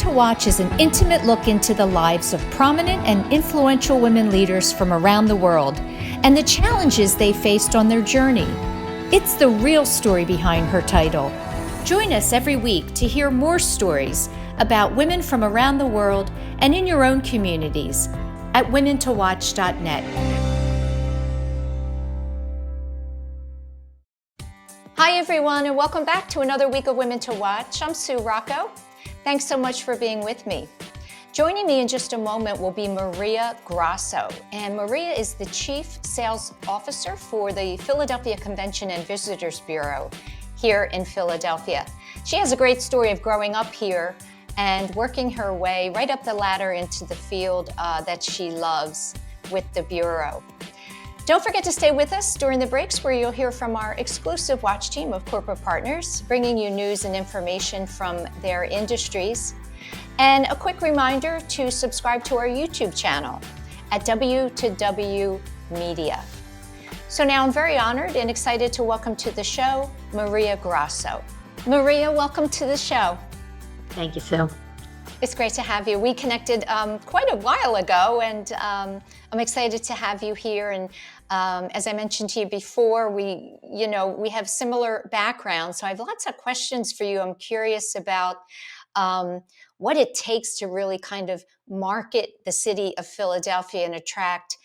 to Watch is an intimate look into the lives of prominent and influential women leaders from around the world and the challenges they faced on their journey. It's the real story behind her title. Join us every week to hear more stories about women from around the world and in your own communities at womentowatch.net. Hi everyone, and welcome back to another week of Women to Watch. I'm Sue Rocco. Thanks so much for being with me. Joining me in just a moment will be Maria Grasso, and Maria is the Chief Sales Officer for the Philadelphia Convention and Visitors Bureau here in Philadelphia. She has a great story of growing up here and working her way right up the ladder into the field that she loves with the Bureau. Don't forget to stay with us during the breaks where you'll hear from our exclusive watch team of corporate partners, bringing you news and information from their industries. And a quick reminder to subscribe to our YouTube channel at W2W Media. So now I'm very honored and excited to welcome to the show, Maria Grasso. Maria, welcome to the show. Thank you, Sue. It's great to have you. We connected quite a while ago, and I'm excited to have you here. And as I mentioned to you before, we have similar backgrounds, so I have lots of questions for you. I'm curious about what it takes to really kind of market the city of Philadelphia and attract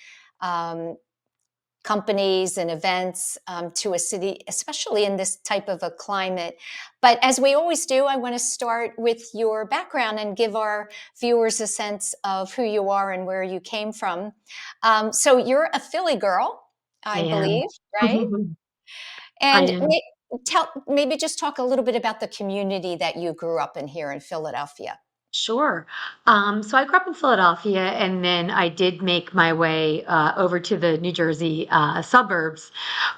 companies and events to a city, especially in this type of a climate. But as we always do, I want to start with your background and give our viewers a sense of who you are and where you came from. So you're a Philly girl, I believe, right? I And am. maybe just talk a little bit about the community that you grew up in here in Philadelphia. Sure. So I grew up in Philadelphia, and then I did make my way over to the New Jersey suburbs.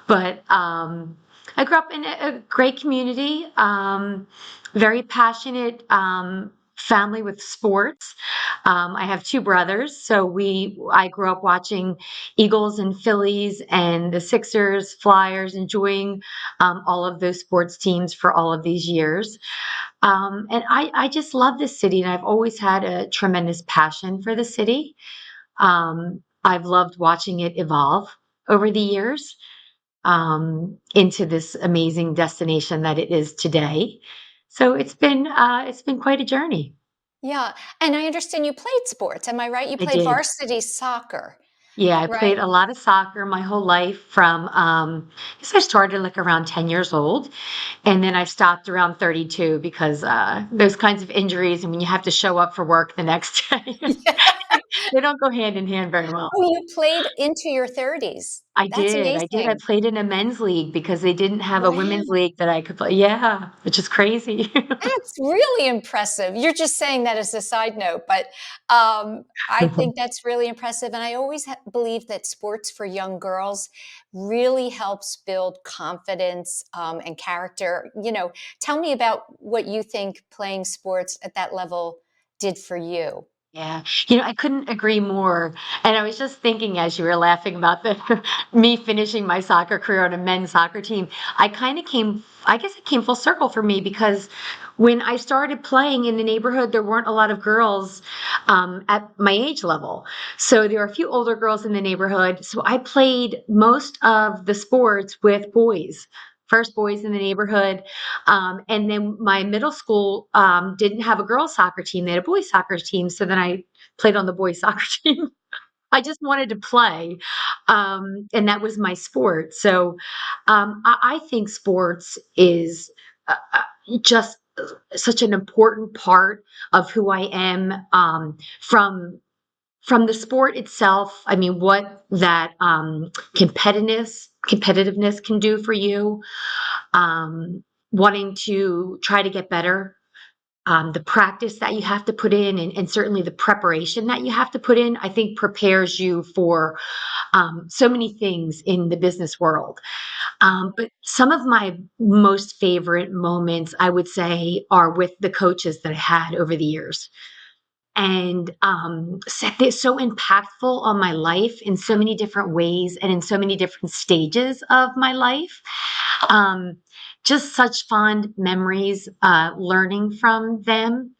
But I grew up in a great community, very passionate family with sports. I have two brothers, so I grew up watching Eagles and Phillies and the Sixers, Flyers, enjoying all of those sports teams for all of these years. And I just love this city, and I've always had a tremendous passion for the city. I've loved watching it evolve over the years into this amazing destination that it is today. So it's been quite a journey. Yeah, and I understand you played sports. Am I right? You I played did. varsity soccer, Yeah, I right? played a lot of soccer my whole life from, I guess I started like around 10 years old. And then I stopped around 32 because those kinds of injuries, and when you have to show up for work the next day, they don't go hand in hand very well. Oh, you played into your 30s. I That's did. I did. I amazing. played in a men's league because they didn't have a women's Wow, league that I could play. Yeah, which is crazy. that's really impressive. You're just saying that as a side note, but I think that's really impressive. And I always believe that sports for young girls really helps build confidence and character. Tell me about what you think playing sports at that level did for you. Yeah, I couldn't agree more. And I was just thinking as you were laughing about the me finishing my soccer career on a men's soccer team, I guess it came full circle for me because when I started playing in the neighborhood, there weren't a lot of girls at my age level. So there were a few older girls in the neighborhood. So I played most of the sports with boys. First boys in the neighborhood. And then my middle school didn't have a girls' soccer team. They had a boys' soccer team. So then I played on the boys' soccer team. I just wanted to play. And that was my sport. So I think sports is just such an important part of who I am from the sport itself. I mean, what that competitiveness can do for you, wanting to try to get better, the practice that you have to put in, and certainly the preparation that you have to put in, I think prepares you for so many things in the business world. But some of my most favorite moments, I would say, are with the coaches that I had over the years. And they're so impactful on my life in so many different ways and in so many different stages of my life. Um, just such fond memories, learning from them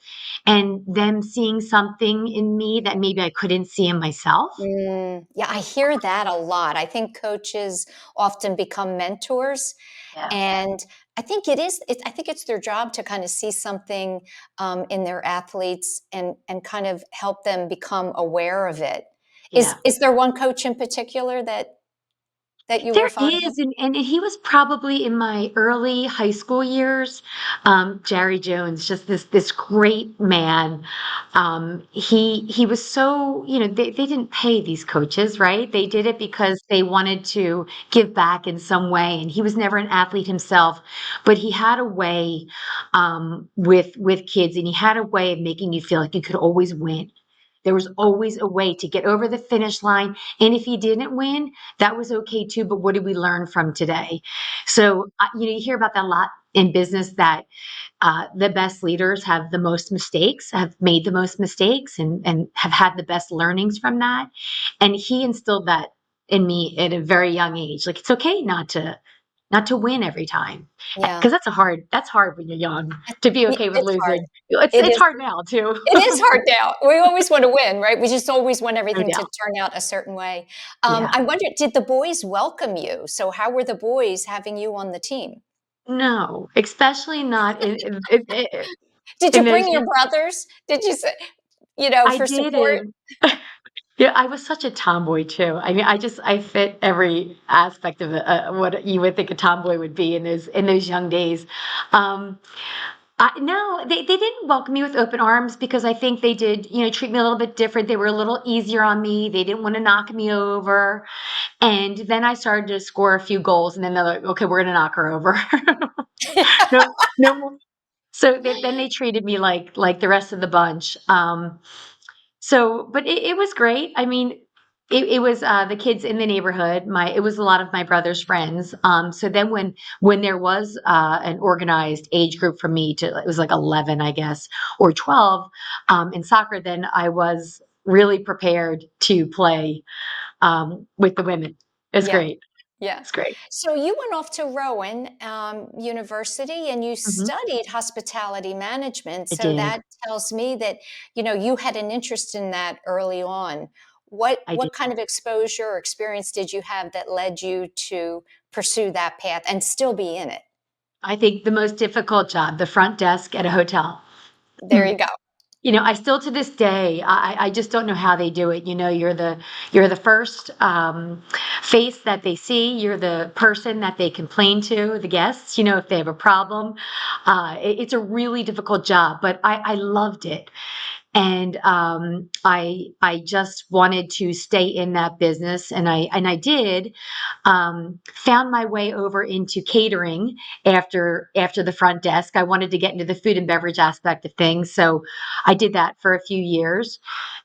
and them seeing something in me that maybe I couldn't see in myself. Yeah, I hear that a lot. I think coaches often become mentors, Yeah. and I think it's their job to kind of see something in their athletes and kind of help them become aware of it. Yeah. Is there one coach in particular that you There were fond of? is, and he was probably in my early high school years. Jerry Jones, just this great man. He was so, they didn't pay these coaches, right? They did it because they wanted to give back in some way. And he was never an athlete himself, but he had a way with kids, and he had a way of making you feel like you could always win. There was always a way to get over the finish line. And if you didn't win, that was okay too. But what did we learn from today? So, you hear about that a lot in business, that the best leaders have the most mistakes, have made the most mistakes, and have had the best learnings from that. And he instilled that in me at a very young age. Like, it's okay not to win every time, Yeah, because that's hard when you're young to be okay with it's hard. losing. It's It it's is. hard now too. It is hard now. We always want to win, right? We just always want No everything to doubt. turn out a certain way. Yeah. I wonder, did the boys welcome you? So how were the boys having you on the team? No, especially not Did you in those bring your years. brothers? Did you say, I for support? didn't. Yeah, I was such a tomboy too. I mean, I fit every aspect of what you would think a tomboy would be in those young days. Um, no, they didn't welcome me with open arms, because I think they did, treat me a little bit different. They were a little easier on me. They didn't want to knock me over. And then I started to score a few goals, and then they're like, "Okay, we're gonna knock her over." No, no more. So then they treated me like the rest of the bunch. But it was great. I mean, it was the kids in the neighborhood. It was a lot of my brother's friends. So then when there was an organized age group for me to, it was like 11, I guess, or 12 in soccer. Then I was really prepared to play with the women. It's Yeah, great. yeah. It's great. So you went off to Rowan University and you Hmm. studied hospitality management. I So did. that tells me that, you had an interest in that early on. What I did. what kind of exposure or experience did you have that led you to pursue that path and still be in it? I think the most difficult job, the front desk at a hotel. There you go. I still, to this day, I just don't know how they do it. You're the first face that they see. You're the person that they complain to, the guests. If they have a problem, it's a really difficult job, but I loved it. And I just wanted to stay in that business, and I did. Found my way over into catering after the front desk. I wanted to get into the food and beverage aspect of things, so I did that for a few years,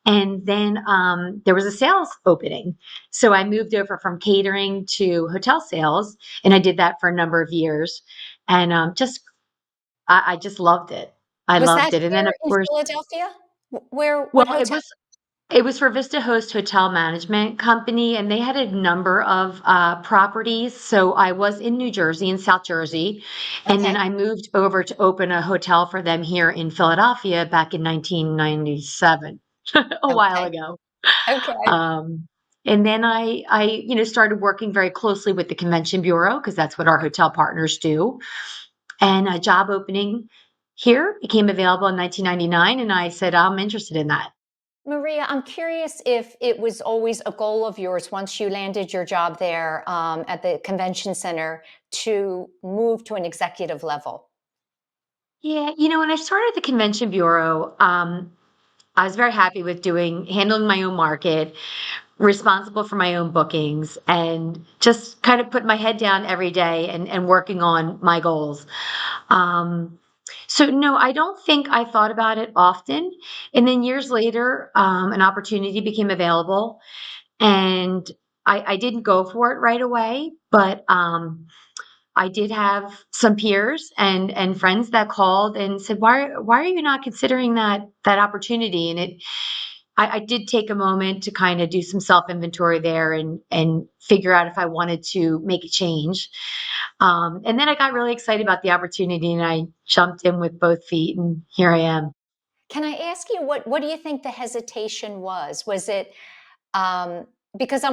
and then there was a sales opening, so I moved over from catering to hotel sales, and I did that for a number of years, and I just loved it. I Was that loved it, and then here of in course. Philadelphia? What Well, it hotel? was it was for Vista Host Hotel Management Company, and they had a number of properties. So I was in New Jersey, in South Jersey, and then Okay. I moved over to open a hotel for them here in Philadelphia back in 1997, a while Okay. ago. Okay. Um, and then I started working very closely with the Convention Bureau, because that's what our hotel partners do. And a job opening here became available in 1999, and I said, I'm interested in that. Maria, I'm curious if it was always a goal of yours once you landed your job there at the convention center to move to an executive level. Yeah, when I started the Convention Bureau, I was very happy with handling my own market, responsible for my own bookings, and just kind of put my head down every day and working on my goals. Um, so no, I don't think I thought about it often. And then years later, an opportunity became available, and I didn't go for it right away, but I did have some peers and friends that called and said, "Why are you not considering that opportunity?" And I did take a moment to kind of do some self inventory there and figure out if I wanted to make a change. And then I got really excited about the opportunity and I jumped in with both feet and here I am. Can I ask you what do you think the hesitation was? Was it um, because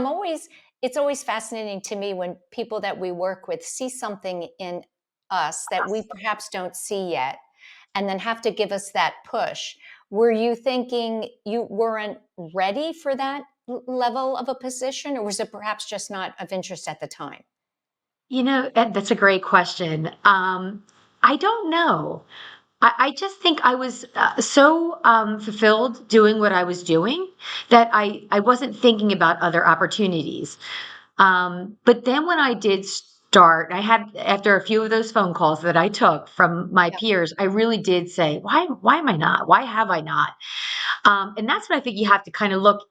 it's always fascinating to me when people that we work with see something in us that we perhaps don't see yet and then have to give us that push. Were you thinking you weren't ready for that level of a position, or was it perhaps just not of interest at the time? That's a great question. I don't know. I just think I was so fulfilled doing what I was doing that I wasn't thinking about other opportunities. But then when I did start, I had after a few of those phone calls that I took from my Yeah. peers, I really did say, why am I not? Why have I not? And that's what I think you have to kind of look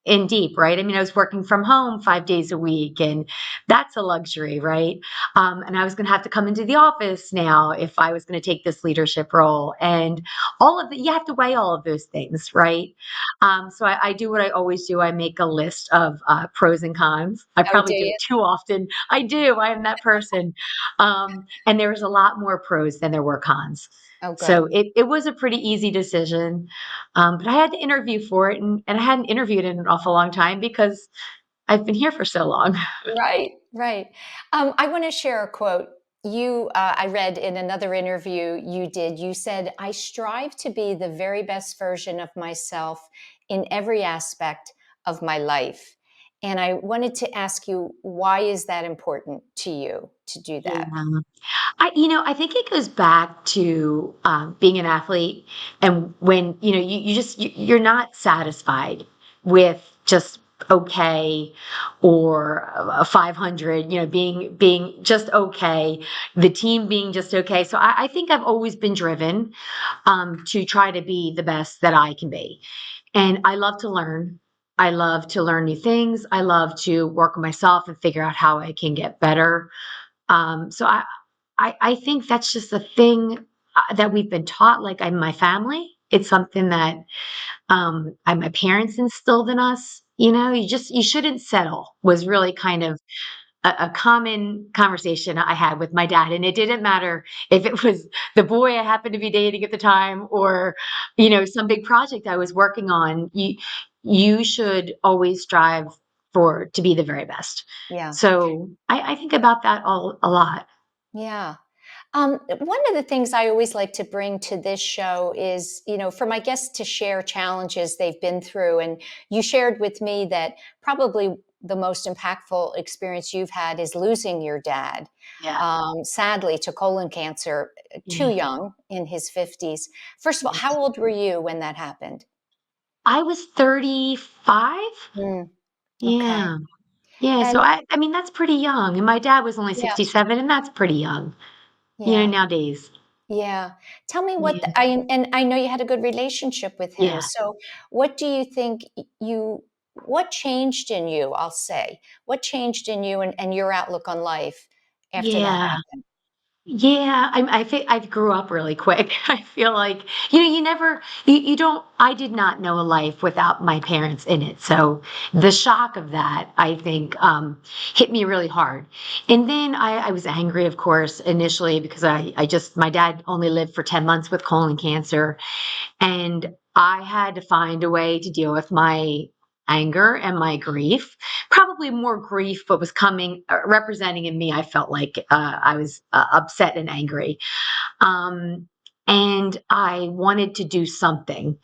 in deep, right? I mean, I was working from home 5 days a week, and that's a luxury, right? And I was gonna have to come into the office now if I was gonna take this leadership role, and all of the you have to weigh all of those things, right? So I do what I always do, I make a list of, pros and cons. I Oh, probably do do you? it too often. I do, I am that person. And there was a lot more pros than there were cons. Oh, So good. it was a pretty easy decision. But I had to interview for it, and I hadn't interviewed in an awful long time because I've been here for so long. Right, right. I want to share a quote I read in another interview you did. You said, "I strive to be the very best version of myself in every aspect of my life." And I wanted to ask you, why is that important to you to do that? Yeah. I think it goes back to being an athlete, and when you're not satisfied with just okay or a 500, being just okay, the team being just okay. So I think I've always been driven to try to be the best that I can be, and I love to learn. I love to learn new things. I love to work with myself and figure out how I can get better. So I think that's just a thing that we've been taught. Like in my family, it's something that my parents instilled in us. You shouldn't settle. Was really kind of a common conversation I had with my dad, and it didn't matter if it was the boy I happened to be dating at the time, or some big project I was working on. You should always strive for to be the very best. Yeah, So I think about that all a lot. yeah. One of the things I always like to bring to this show is, for my guests to share challenges they've been through. And you shared with me that probably the most impactful experience you've had is losing your dad, Yeah. sadly, to colon cancer, too Yeah. young in his 50s. First of all, how Yes. old were you when that happened? I was 35. Mm, okay. Yeah. Yeah, so And I mean, that's pretty young, and my dad was only yeah, 67, and that's pretty young, yeah. nowadays. Yeah. Tell me Yeah. I know you had a good relationship with him. Yeah. So what do you think what changed in you, I'll say? What changed in you and your outlook on life after that Yeah. happened? Yeah, I grew up really quick. I feel like, you never you don't I did not know a life without my parents in it. So the shock of that, I think, hit me really hard. And then I was angry, of course, initially because I just my dad only lived for 10 months with colon cancer. And I had to find a way to deal with my anger and my grief. Probably more grief, but was coming, representing in me. I felt like I was upset and angry. Um, and I wanted to do something.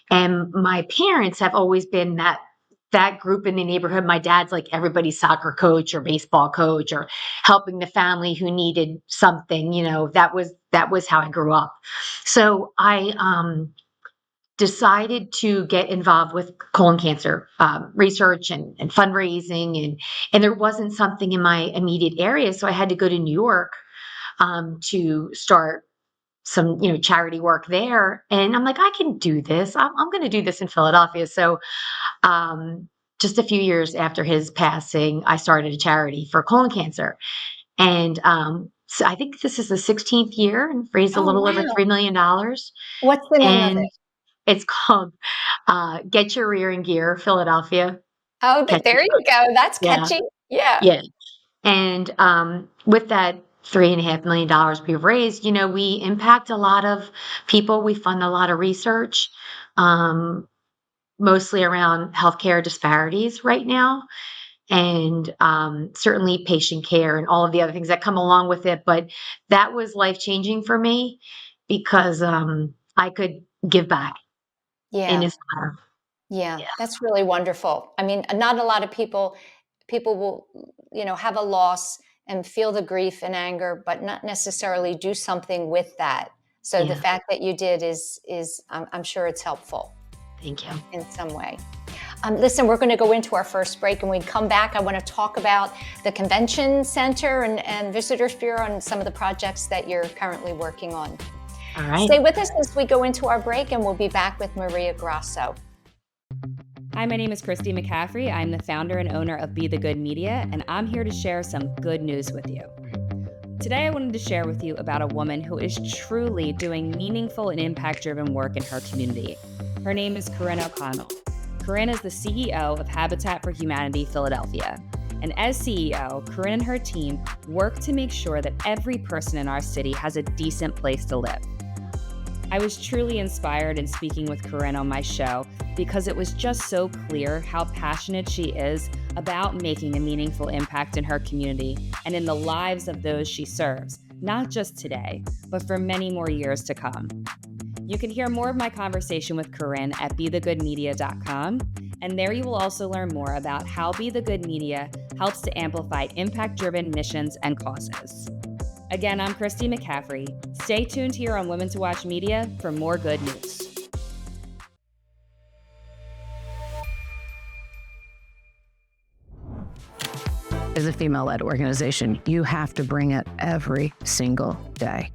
And my parents have always been that group in the neighborhood. My dad's like everybody's soccer coach or baseball coach or helping the family who needed something. That was how I grew up. So I decided to get involved with colon cancer research and fundraising, and there wasn't something in my immediate area, so I had to go to New York to start some charity work there. And I'm like, I can do this. I'm going to do this in Philadelphia. So just a few years after his passing, I started a charity for colon cancer, and so I think this is the 16th year and raised a Oh, little over wow. $3 million. What's the name of And it? It's called Get Your Rear in Gear, Philadelphia. Oh, Catchy. there you go. That's Yeah, catchy. Yeah. yeah. And with that $3.5 million we've raised, we impact a lot of people. We fund a lot of research, mostly around healthcare disparities right now, and certainly patient care and all of the other things that come along with it. But that was life changing for me because I could give back in Yeah. this matter. Yeah. Yeah, That's really wonderful. I mean, not a lot of people will, have a loss and feel the grief and anger, but not necessarily do something with that. So the yeah. fact that you did is I'm sure it's helpful Thank you. in some way. Listen, we're going to go into our first break, and when we come back, I want to talk about the Convention Center and Visitors Bureau and some of the projects that you're currently working on. All right. Stay with us as we go into our break, and we'll be back with Maria Grasso. Hi, my name is Christy McCaffrey. I'm the founder and owner of Be the Good Media, and I'm here to share some good news with you. Today, I wanted to share with you about a woman who is truly doing meaningful and impact-driven work in her community. Her name is Corinne O'Connell. Corinne is the CEO of Habitat for Humanity Philadelphia. And as CEO, Corinne and her team work to make sure that every person in our city has a decent place to live. I was truly inspired in speaking with Corinne on my show because it was just so clear how passionate she is about making a meaningful impact in her community and in the lives of those she serves, not just today, but for many more years to come. You can hear more of my conversation with Corinne at bethegoodmedia.com, and there you will also learn more about how Be the Good Media helps to amplify impact-driven missions and causes. Again, I'm Christy McCaffrey. Stay tuned here on Women to Watch Media for more good news. As a female-led organization, you have to bring it every single day.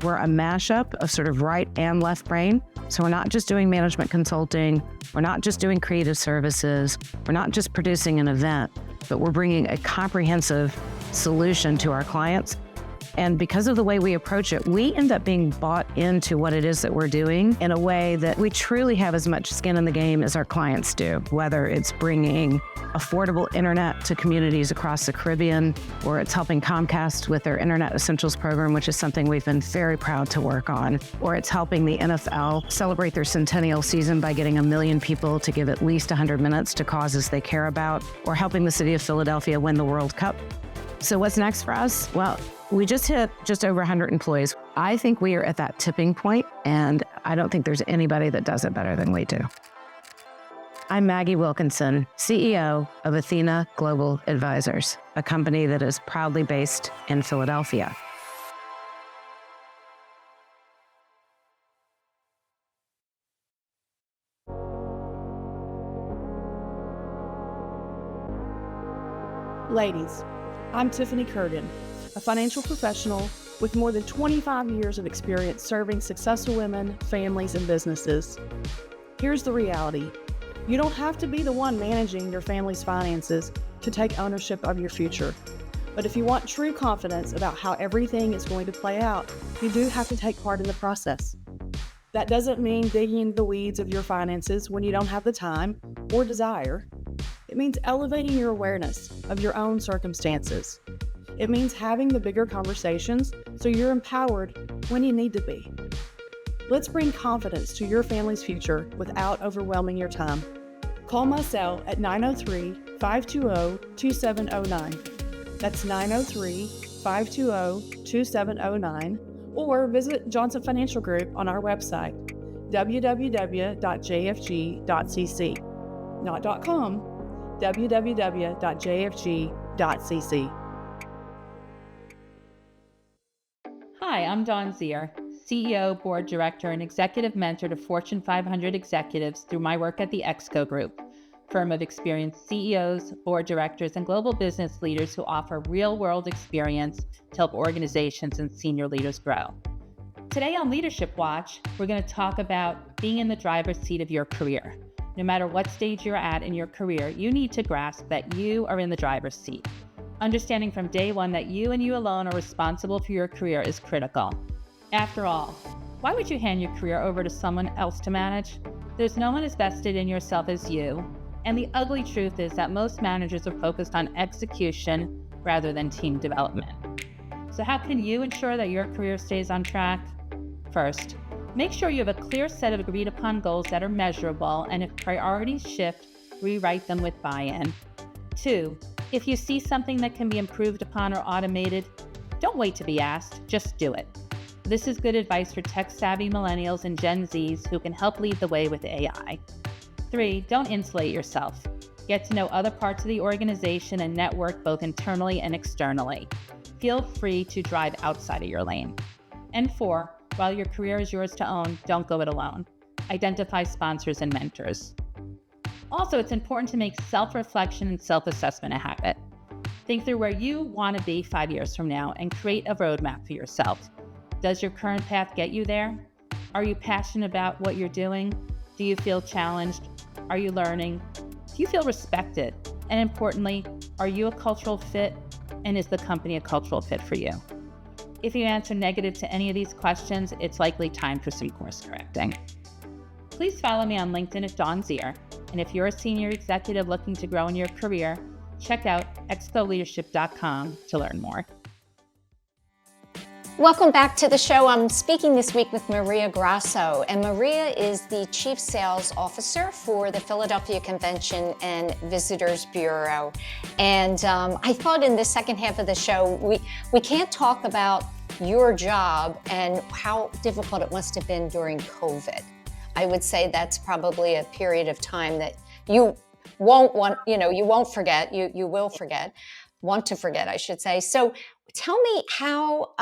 We're a mashup of sort of right and left brain. So we're not just doing management consulting. We're not just doing creative services. We're not just producing an event, but we're bringing a comprehensive solution to our clients. And because of the way we approach it, we end up being bought into what it is that we're doing in a way that we truly have as much skin in the game as our clients do, whether it's bringing affordable internet to communities across the Caribbean, or it's helping Comcast with their Internet Essentials program, which is something we've been very proud to work on, or it's helping the NFL celebrate their centennial season by getting 1 million people to give at least 100 minutes to causes they care about, or helping the city of Philadelphia win the World Cup. So what's next for us? Well, we just hit just over 100 employees. I think we are at that tipping point, and I don't think there's anybody that does it better than we do. I'm Maggie Wilkinson, CEO of Athena Global Advisors, a company that is proudly based in Philadelphia. Ladies, I'm Tiffany Curden, a financial professional with more than 25 years of experience serving successful women, families, and businesses. Here's the reality. You don't have to be the one managing your family's finances to take ownership of your future. But if you want true confidence about how everything is going to play out, you do have to take part in the process. That doesn't mean digging into the weeds of your finances when you don't have the time or desire. It means elevating your awareness of your own circumstances. It means having the bigger conversations so you're empowered when you need to be. Let's bring confidence to your family's future without overwhelming your time. Call my cell at 903-520-2709. That's 903-520-2709. Or visit Johnson Financial Group on our website, www.jfg.cc. Not .com, www.jfg.cc. Hi, I'm Dawn Zier, CEO, Board Director, and Executive Mentor to Fortune 500 executives through my work at the Exco Group, firm of experienced CEOs, board directors, and global business leaders who offer real-world experience to help organizations and senior leaders grow. Today on Leadership Watch, we're going to talk about being in the driver's seat of your career. No matter what stage you're at in your career, you need to grasp that you are in the driver's seat. Understanding from day one that you and you alone are responsible for your career is critical. After all, Why would you hand your career over to someone else to manage? There's no one as vested in yourself as you. And the ugly truth is that most managers are focused on execution rather than team development. So how can you ensure that your career stays on track? First, make sure you have a clear set of agreed upon goals that are measurable, and if priorities shift, rewrite them with buy-in. 2, if you see something that can be improved upon or automated, don't wait to be asked, just do it. This is good advice for tech-savvy millennials and Gen Zs who can help lead the way with AI. 3, don't insulate yourself. Get to know other parts of the organization and network both internally and externally. Feel free to drive outside of your lane. And 4, while your career is yours to own, don't go it alone. Identify sponsors and mentors. Also, it's important to make self-reflection and self-assessment a habit. Think through where you want to be 5 years from now and create a roadmap for yourself. Does your current path get you there? Are you passionate about what you're doing? Do you feel challenged? Are you learning? Do you feel respected? And importantly, are you a cultural fit? And is the company a cultural fit for you? If you answer negative to any of these questions, it's likely time for some course correcting. Please follow me on LinkedIn at Dawn's Ear. And if you're a senior executive looking to grow in your career, check out excoleadership.com to learn more. Welcome back to the show. I'm speaking this week with Maria Grasso, and Maria is the Chief Sales Officer for the Philadelphia Convention and Visitors Bureau. And I thought in the second half of the show, we can't talk about your job and how difficult it must have been during COVID. I would say that's probably a period of time that you won't want, you won't forget, you will forget, want to forget, I should say. So tell me how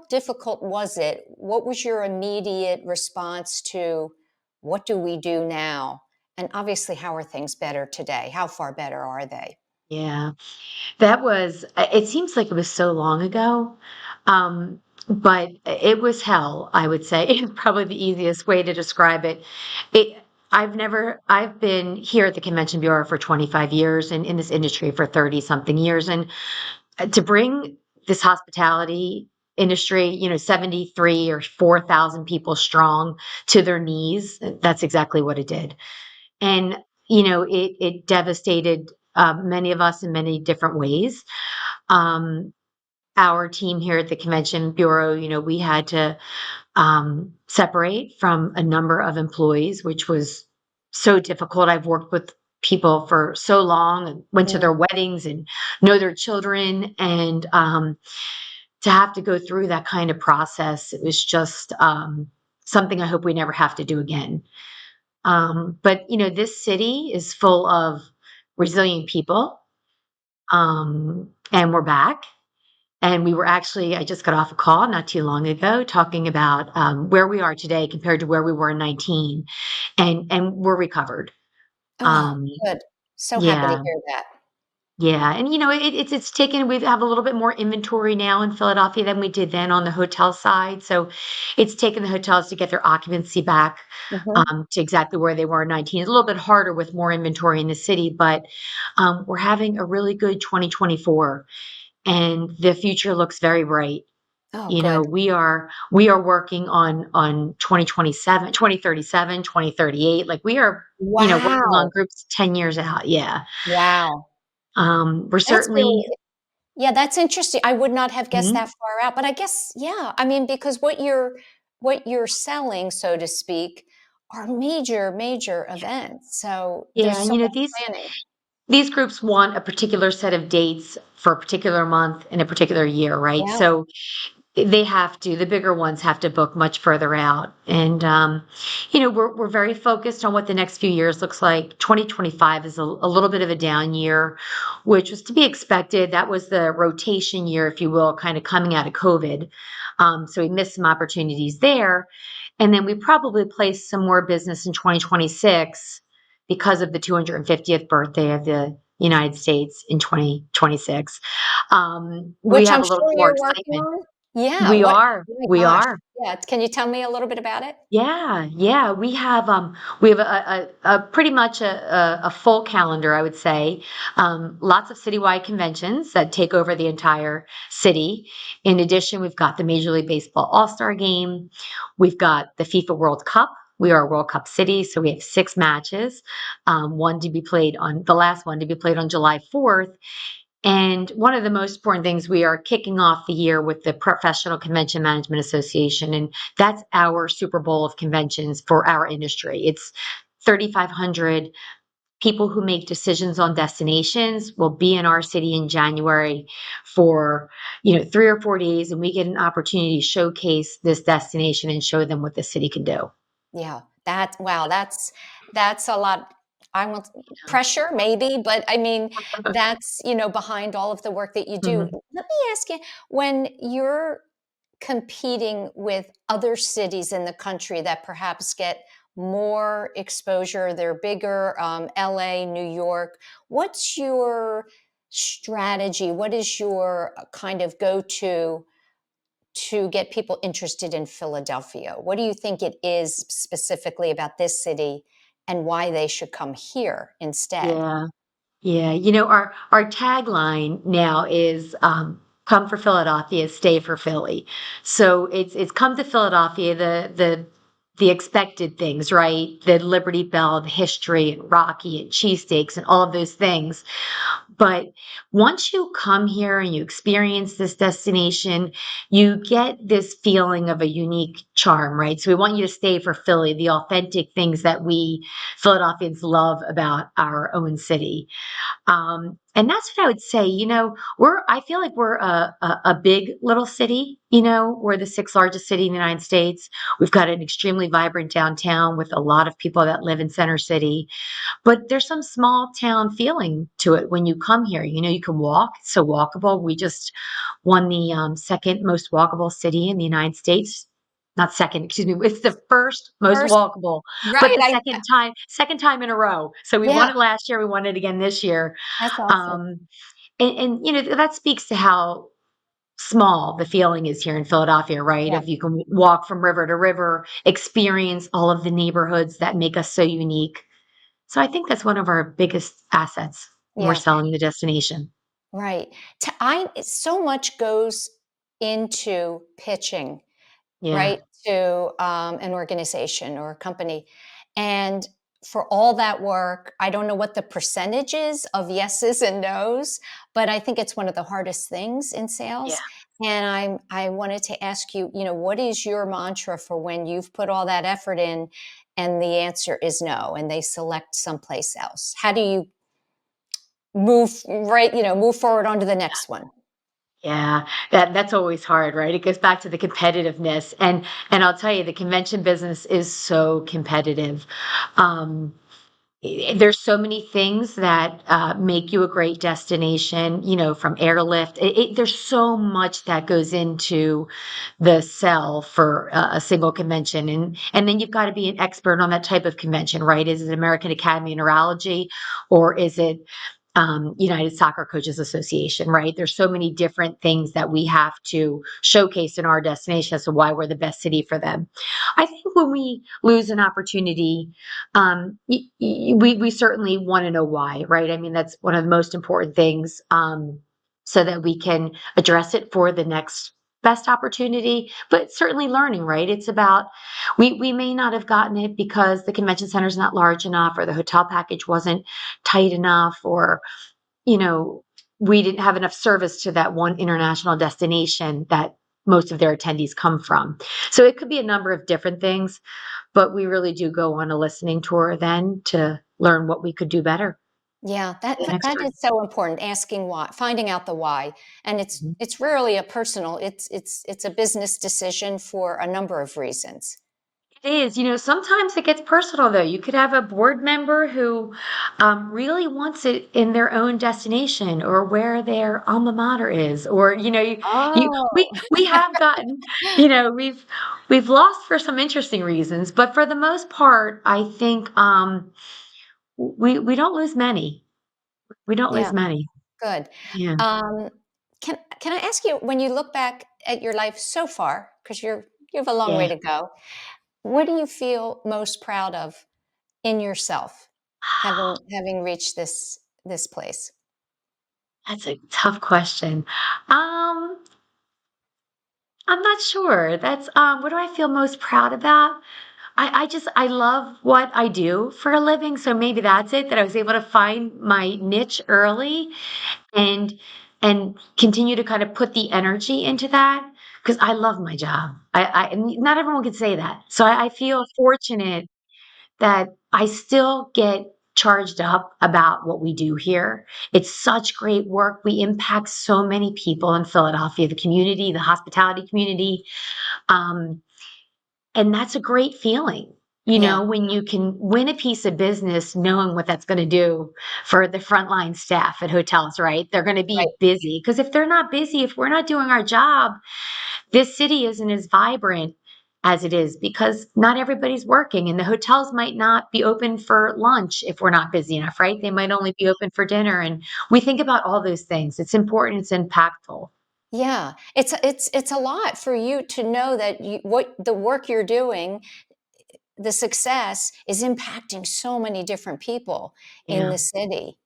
difficult was it? What was your immediate response to what do we do now? And obviously, how are things better today? How far better are they? Yeah, it seems like it was so long ago, but it was hell, I would say, is probably the easiest way to describe it. I've been here at the Convention Bureau for 25 years and in this industry for 30 something years. And to bring this hospitality industry, 73 or 4,000 people strong to their knees, that's exactly what it did. And, it devastated many of us in many different ways. Our team here at the Convention Bureau, we had to separate from a number of employees, which was so difficult. I've worked with people for so long and went to their weddings and know their children. And to have to go through that kind of process, it was just something I hope we never have to do again. But, this city is full of resilient people, and we're back. And I just got off a call not too long ago talking about where we are today compared to where we were in 19, and we're recovered. Good. So happy to Yeah, hear that. yeah, and it's taken. We have a little bit more inventory now in Philadelphia than we did then on the hotel side. So it's taken the hotels to get their occupancy back to exactly where they were in 19. It's a little bit harder with more inventory in the city, but we're having a really good 2024. And the future looks very bright. Oh, good. We are working on 2027, 2037, 2038. Like we are, working on Wow. groups 10 years out. Yeah. Wow. We're That's really, certainly, yeah, that's interesting. I would not have guessed Mhm. that far out, but I guess, yeah, I mean, because what you're selling, so to speak, are major, major events. So Yeah. there's And so much planning. these groups want a particular set of dates for a particular month in a particular year, right? Yeah. So the bigger ones have to book much further out. And, we're very focused on what the next few years looks like. 2025 is a little bit of a down year, which was to be expected. That was the rotation year, if you will, kind of coming out of COVID. So we missed some opportunities there. And then we probably placed some more business in 2026 because of the 250th birthday of the United States in 2026. We Which have I'm a little sure more you're working excitement. on. Yeah, We what are. oh my We gosh. are. Yeah, can you tell me a little bit about it? Yeah, yeah. We have a pretty much a full calendar, I would say. Lots of citywide conventions that take over the entire city. In addition, we've got the Major League Baseball All-Star Game. We've got the FIFA World Cup. We are a World Cup city, so we have 6 matches. One to be played on the last one to be played on July 4th. And one of the most important things, we are kicking off the year with the Professional Convention Management Association, and that's our Super Bowl of conventions for our industry. It's 3,500 people who make decisions on destinations will be in our city in January for 3 or 4 days, and we get an opportunity to showcase this destination and show them what the city can do. Yeah, wow, that's a lot. I want pressure maybe, but I mean, that's, behind all of the work that you do. Mhm. Let me ask you, when you're competing with other cities in the country that perhaps get more exposure, they're bigger, LA, New York, what's your strategy? What is your kind of go-to to get people interested in Philadelphia? What do you think it is specifically about this city and why they should come here instead? Yeah. Yeah, our tagline now is "Come for Philadelphia, stay for Philly." So it's come to Philadelphia, the expected things, right? The Liberty Bell, the history, and Rocky, and cheesesteaks, and all of those things. But once you come here and you experience this destination, you get this feeling of a unique charm, right? So we want you to stay for Philly, the authentic things that we Philadelphians love about our own city. And that's what I would say. I feel like we're a big little city. We're the sixth largest city in the United States. We've got an extremely vibrant downtown with a lot of people that live in Center City. But there's some small town feeling to it when you come here. You can walk, it's so walkable. We just won the second most walkable city in the United States. Not second, excuse me. It's the first most First, walkable, but right? the second time in a row. So we Yeah, won it last year. We won it again this year. that's awesome. Um, and that speaks to how small the feeling is here in Philadelphia, right? Yeah, If you can walk from river to river, experience all of the neighborhoods that make us so unique. So I think that's one of our biggest assets when we're yeah. selling the destination. Right. So much goes into pitching, Yeah. right, to an organization or a company. And for all that work, I don't know what the percentage is of yeses and nos, but I think it's one of the hardest things in Yeah. sales. And I wanted to ask you, what is your mantra for when you've put all that effort in and the answer is no, and they select someplace else? How do you move forward on to the next one? Yeah, that's always hard, right? It goes back to the competitiveness, and I'll tell you, the convention business is so competitive. Um, there's so many things that make you a great destination, from airlift. There's so much that goes into the sell for a single convention, and then you've got to be an expert on that type of convention, right? Is it American Academy of Neurology, or is it United Soccer Coaches Association, right? There's so many different things that we have to showcase in our destination as to why we're the best city for them. I think when we lose an opportunity, we certainly want to know why, right? I mean, that's one of the most important things, so that we can address it for the next best opportunity. But certainly learning, right? It's about we may not have gotten it because the convention center is not large enough, or the hotel package wasn't tight enough, or you know, we didn't have enough service to that one international destination that most of their attendees come from. So it could be a number of different things, but we really do go on a listening tour then to learn what we could do better Yeah, the next that time. is so important, asking why, finding out the why. And Mhm. it's rarely a personal, it's a business decision for a number of reasons. It is. Sometimes it gets personal though. You could have a board member who really wants it in their own destination or where their alma mater is, or Oh, we have gotten, we've lost for some interesting reasons, but for the most part, I think we don't lose many. We don't lose yeah, many. good. Yeah. Um, can I ask you, when you look back at your life so far, because you have a long way Yeah. to go, what do you feel most proud of in yourself, having reached this place? That's a tough question. Um, I'm not sure. That's what do I feel most proud about? I love what I do for a living, so maybe that's it, that I was able to find my niche early and and continue to kind of put the energy into that because I love my job. And not everyone can say that. So I feel fortunate that I still get charged up about what we do here. It's such great work. We impact so many people in Philadelphia, the community, the hospitality community. Um, and that's a great feeling, Yeah, when you can win a piece of business knowing what that's going to do for the frontline staff at hotels, right? They're going to right. be busy because if they're not busy, if we're not doing our job, this city isn't as vibrant as it is because not everybody's working and the hotels might not be open for lunch if we're not busy enough, right? They might only be open for dinner. And we think about all those things. It's important, it's impactful. Yeah, it's a lot for you to know that what the work you're doing, the success is impacting so many different people in Yeah. the city.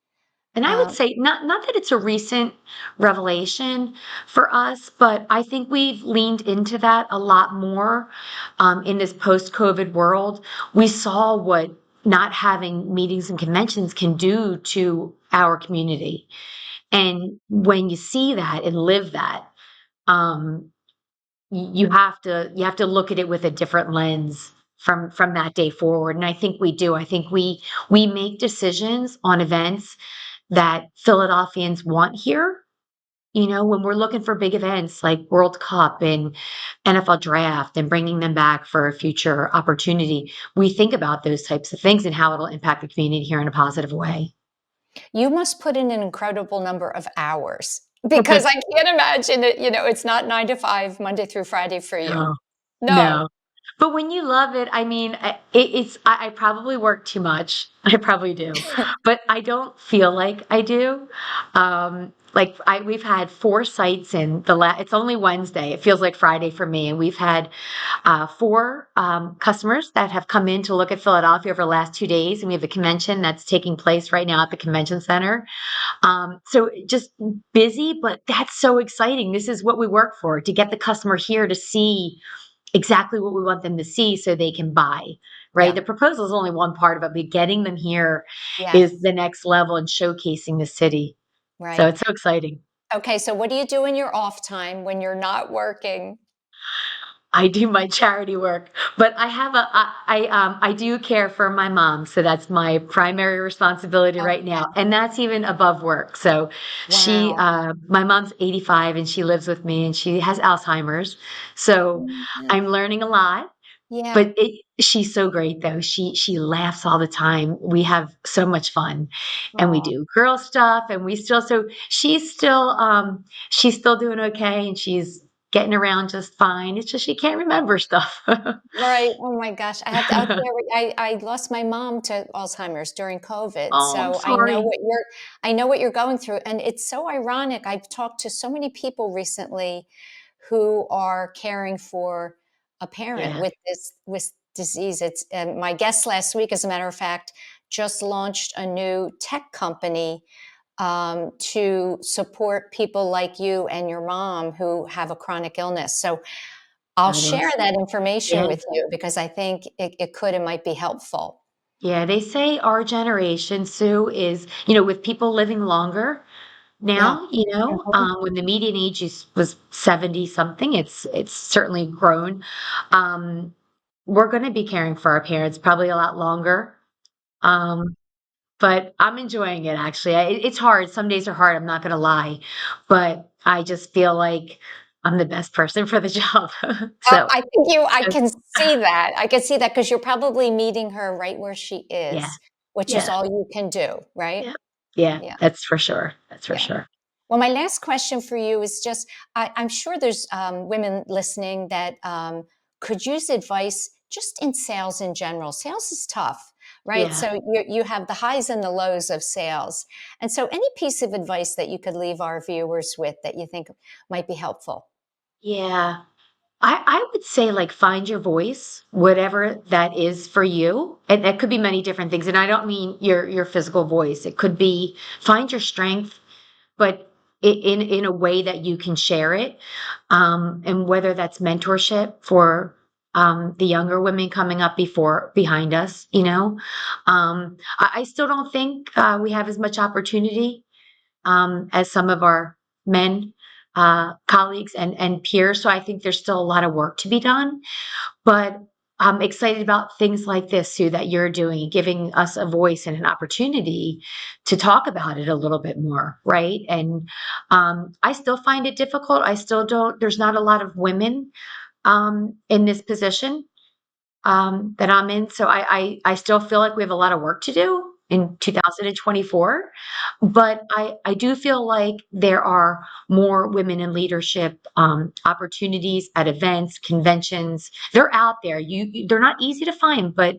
And I would Um, say not that it's a recent revelation for us, but I think we've leaned into that a lot more in this post-COVID world. We saw what not having meetings and conventions can do to our community. And when you see that and live that, um, you have to look at it with a different lens from that day forward. And I think we do. I think we make decisions on events that Philadelphians want here. When we're looking for big events like World Cup and NFL Draft and bringing them back for a future opportunity, we think about those types of things and how it'll impact the community here in a positive way. you must put in an incredible number of hours because I can't imagine it, it's not 9 to 5, Monday through Friday for you. No, No. no. But when you love it, I mean, I probably work too much. I probably do, but I don't feel like I do. We've had 4 sites in it's only Wednesday. It feels like Friday for me. And we've had 4 customers that have come in to look at Philadelphia over the last 2 days. And we have a convention that's taking place right now at the convention center. So just busy, but that's so exciting. This is what we work for, to get the customer here to see exactly what we want them to see so they can buy, right? Yeah. The proposal is only one part of it, but getting them here Yes. is the next level and showcasing the city. So Right. it's so exciting. Okay, so what do you do in your off time when you're not working? I do my charity work, but I do care for my mom, so that's my primary responsibility right Okay. now, and that's even above work. So Wow. my mom's 85 and she lives with me and she has Alzheimer's, so Yeah. I'm learning a lot. Yeah. But she's so great though. She laughs all the time. We have so much fun, and we Aw. do girl stuff, and we still so she's still doing okay, and she's getting around just fine. It's just she can't remember stuff. Right. Oh my gosh. I lost my mom to Alzheimer's during COVID. Oh, I'm So sorry. I know what you're going through. And it's so ironic. I've talked to so many people recently who are caring for a parent Yeah, with disease. It's and my guest last week, as a matter of fact, just launched a new tech company to support people like you and your mom who have a chronic illness. So I'll that share is. that information Yeah. with you because I think it could and might be helpful. Yeah, they say our generation, Sue, is, with people living longer Yeah. now, Mhm. when the median age was 70 something, it's certainly grown. Um, we're going to be caring for our parents probably a lot longer. Um, but I'm enjoying it actually. It's hard. Some days are hard. I'm not going to lie, but I just feel like I'm the best person for the job. So I uh, can see that. I can see that because you're probably meeting her right where she yeah, is, which is yeah, all you can do, right? yeah, yeah, Yeah. that's for sure. That's for Yeah. sure. Well, my last question for you is just I'm sure there's women listening that could use advice just in sales in general. Sales is tough, right? Yeah. So you have the highs and the lows of sales. And so, any piece of advice that you could leave our viewers with that you think might be helpful? Yeah. I would say like find your voice, whatever that is for you. And that could be many different things. And I don't mean your physical voice. It could be find your strength, but in a way that you can share it. And whether that's mentorship for the younger women coming up behind us, I still don't think we have as much opportunity as some of our men colleagues and peers. So I think there's still a lot of work to be done. But I'm excited about things like this, Sue, that you're doing, giving us a voice and an opportunity to talk about it a little bit more, right? And I still find it difficult. I still don't, there's not a lot of women in this position that I'm in. So I still feel like we have a lot of work to do in 2024. But I do feel like there are more women in leadership opportunities at events, conventions. They're out there. They're not easy to find, but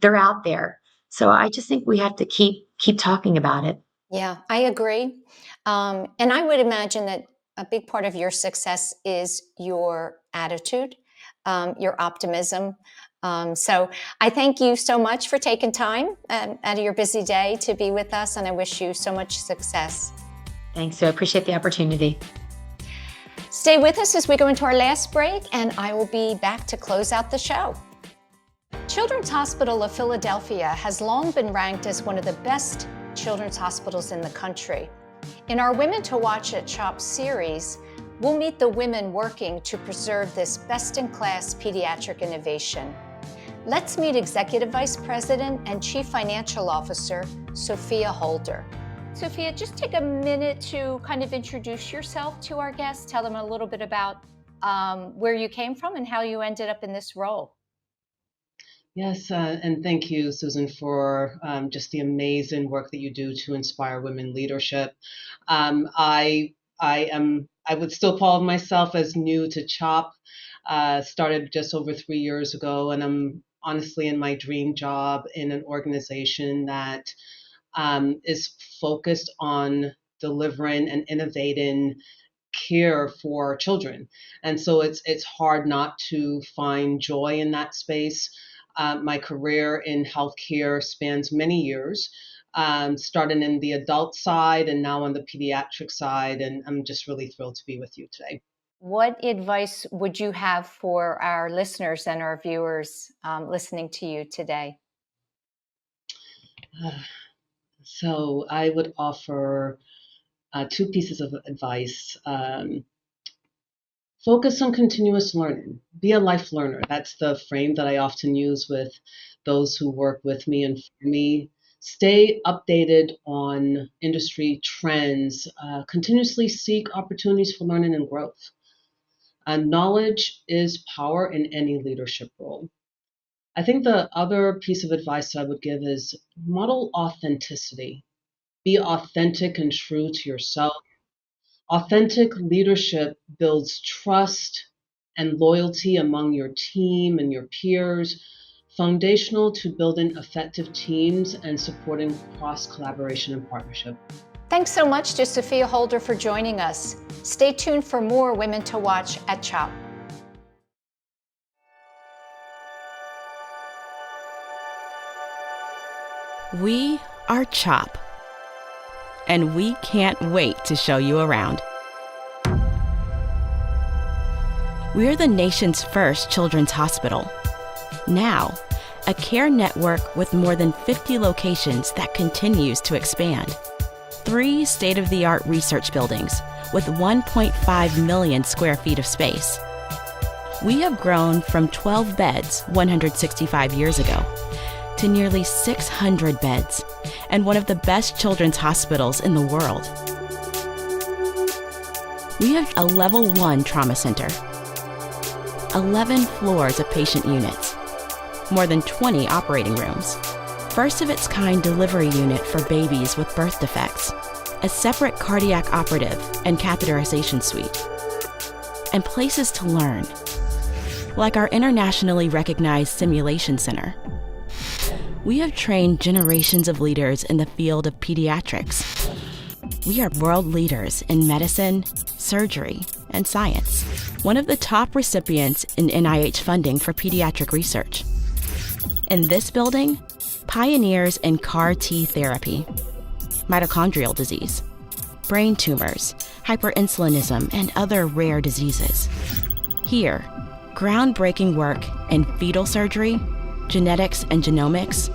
they're out there. So I just think we have to keep talking about it. Yeah, I agree. And I would imagine that a big part of your success is your attitude, your optimism. So I thank you so much for taking time out of your busy day to be with us, and I wish you so much success. Thanks, Sue. I appreciate the opportunity. Stay with us as we go into our last break, and I will be back to close out the show. Children's Hospital of Philadelphia has long been ranked as one of the best children's hospitals in the country. In our Women to Watch at CHOP series, we'll meet the women working to preserve this best-in-class pediatric innovation. Let's meet Executive Vice President and Chief Financial Officer, Sophia Holder. Sophia, just take a minute to kind of introduce yourself to our guests, tell them a little bit about where you came from and how you ended up in this role. Yes, and thank you, Susan, for just the amazing work that you do to inspire women leadership. I would still call myself as new to CHOP. Started just over 3 years ago, and I'm honestly in my dream job in an organization that is focused on delivering and innovating care for children. And so it's hard not to find joy in that space. My career in healthcare spans many years, starting in the adult side and now on the pediatric side. And I'm just really thrilled to be with you today. What advice would you have for our listeners and our viewers listening to you today? So I would offer two pieces of advice. Focus on continuous learning. Be a life learner. That's the frame that I often use with those who work with me and for me. Stay updated on industry trends. Continuously seek opportunities for learning and growth. Knowledge is power in any leadership role. I think the other piece of advice I would give is model authenticity. Be authentic and true to yourself. Authentic leadership builds trust and loyalty among your team and your peers, foundational to building effective teams and supporting cross-collaboration and partnership. Thanks so much to Sophia Holder for joining us. Stay tuned for more Women to Watch at CHOP. We are CHOP, and we can't wait to show you around. We're the nation's first children's hospital. Now, a care network with more than 50 locations that continues to expand. 3 state-of-the-art research buildings with 1.5 million square feet of space. We have grown from 12 beds 165 years ago to nearly 600 beds and one of the best children's hospitals in the world. We have a level 1 trauma center, 11 floors of patient units, more than 20 operating rooms, first of its kind delivery unit for babies with birth defects, a separate cardiac operative and catheterization suite, and places to learn, like our internationally recognized simulation center. We have trained generations of leaders in the field of pediatrics. We are world leaders in medicine, surgery, and science, one of the top recipients in NIH funding for pediatric research. In this building, pioneers in CAR T therapy, mitochondrial disease, brain tumors, hyperinsulinism, and other rare diseases. Here, groundbreaking work in fetal surgery, genetics and genomics,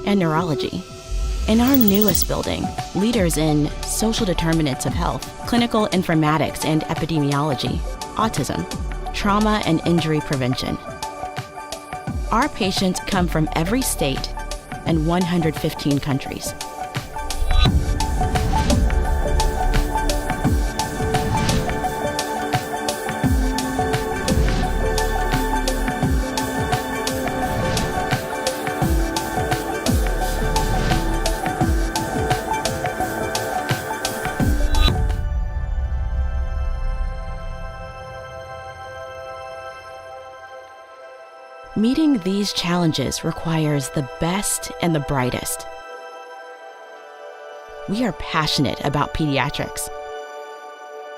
and neurology. In our newest building, leaders in social determinants of health, clinical informatics and epidemiology, autism, trauma and injury prevention. Our patients come from every state and 115 countries. Meeting these challenges requires the best and the brightest. We are passionate about pediatrics.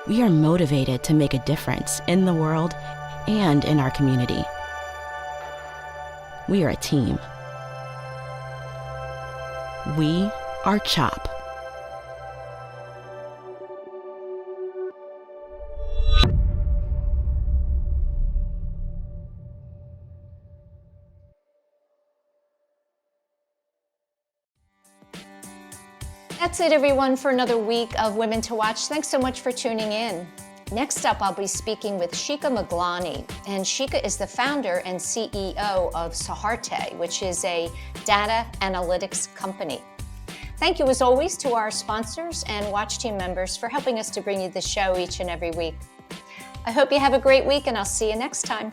We are motivated to make a difference in the world and in our community. We are a team. We are CHOP. That's it, everyone, for another week of Women to Watch. Thanks so much for tuning in. Next up, I'll be speaking with Shika Maglani, and Shika is the founder and CEO of Saharte, which is a data analytics company. Thank you, as always, to our sponsors and Watch team members for helping us to bring you the show each and every week. I hope you have a great week, and I'll see you next time.